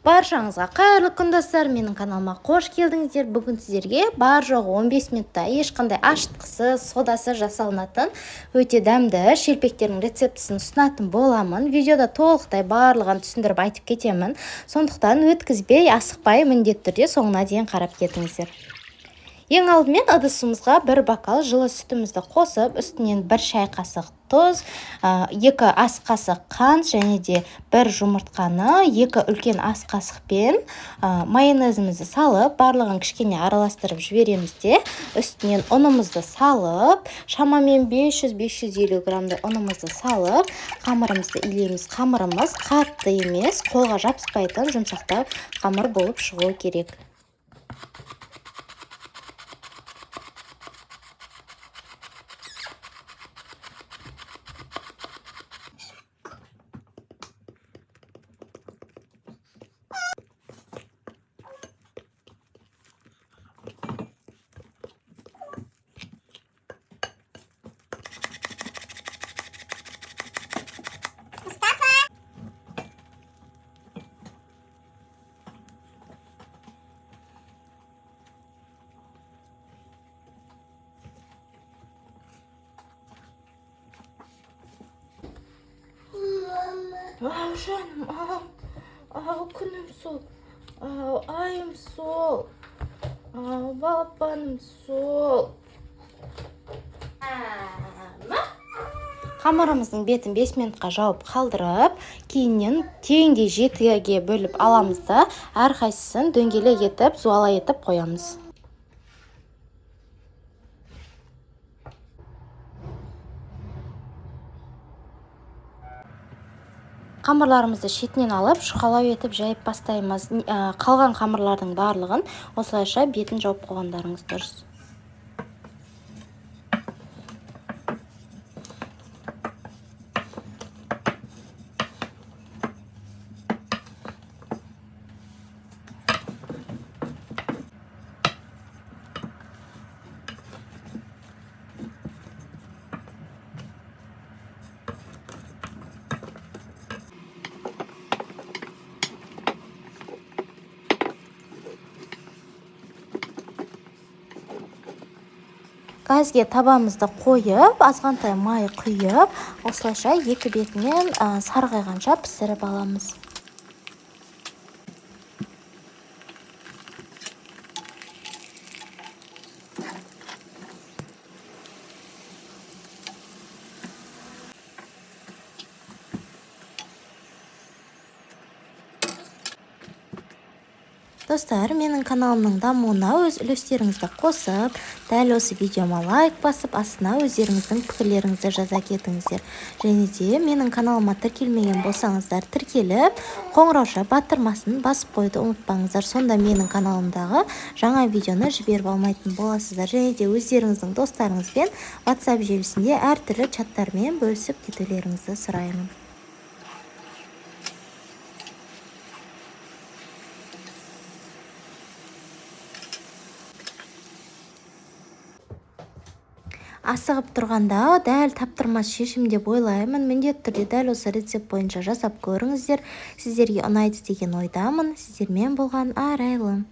Баршаңызға қайырлы күн достар, менің каналыма қош келдіңіздер. Бүгін сіздерге бар жоғы 15 минутта ешқандай ашытқысыз, содасы жасалынатын өте дәмді шелпектердің рецептісін ұсынатын боламын. Видеода толықтай барлығын түсіндіріп айтып кетемін. Сондықтан өткізбей, асықпай, міндетті түрде соңына дейін қарап кетіңіздер. Ең алдымен ыдысымызға бір бокал жылы сүтімізді қосып, үстінен бір шай қасық тұз, 2 ас қасық қант және де бір жұмыртқаны 2 үлкен ас қасықпен майонезімізді салып, барлығын кішкене араластырып жібереміз де, үстінен ұнымызды салып, шамамен 500-550 граммдай ұнымызды салып, қамырымызды илейміз. Қамырымыз қатты емес, қолға жабыспайтын жұмсақтау қамыр болып шығуы керек. Ау жаным, ау күнім сол, ау айым сол, ау балапаным сол. Қамырымыздың бетін 5 минутқа жауып қалдырып, кейіннен теңдей жетіге бөліп аламыз да, әрқайсысын дөңгелек етіп, зуала етіп қоямыз. Қамырларымызды шетінен алып, жұқалау етіп жайып бастаймыз. Қалған қамырлардың барлығын осылайша бетін жауып қойғандарыңыз дұрыс. Газге табамызды қойып, азғантай май құйып, осылайша екі бетінен сарғайғанша пісіріп аламыз. Достар, менің каналымның дамуына өз үлестеріңізді қосып, дәл осы видеома лайк басып, астына өздеріңіздің пікірлеріңізді жаза кетіңіздер. Және де менің каналыма тіркелмеген болсаңыздар, тіркеліп, қоңырауша батырмасын басып қойды ұмытпаңыздар. Сонда менің каналымдағы жаңа видеоны жіберіп алмайтын боласыздар. Және де өздеріңіздің достарыңызбен WhatsApp желісінде әртүрлі чаттармен бөлісіп кетулеріңізді сұраймын. Асығып тұрғанда дәл таптырмас шешім деп ойлаймын. Міндетті түрде дәл осы рецепт бойынша жасап көріңіздер. Сіздерге ұнайды деген ойдамын. Сіздермен болған арайлым.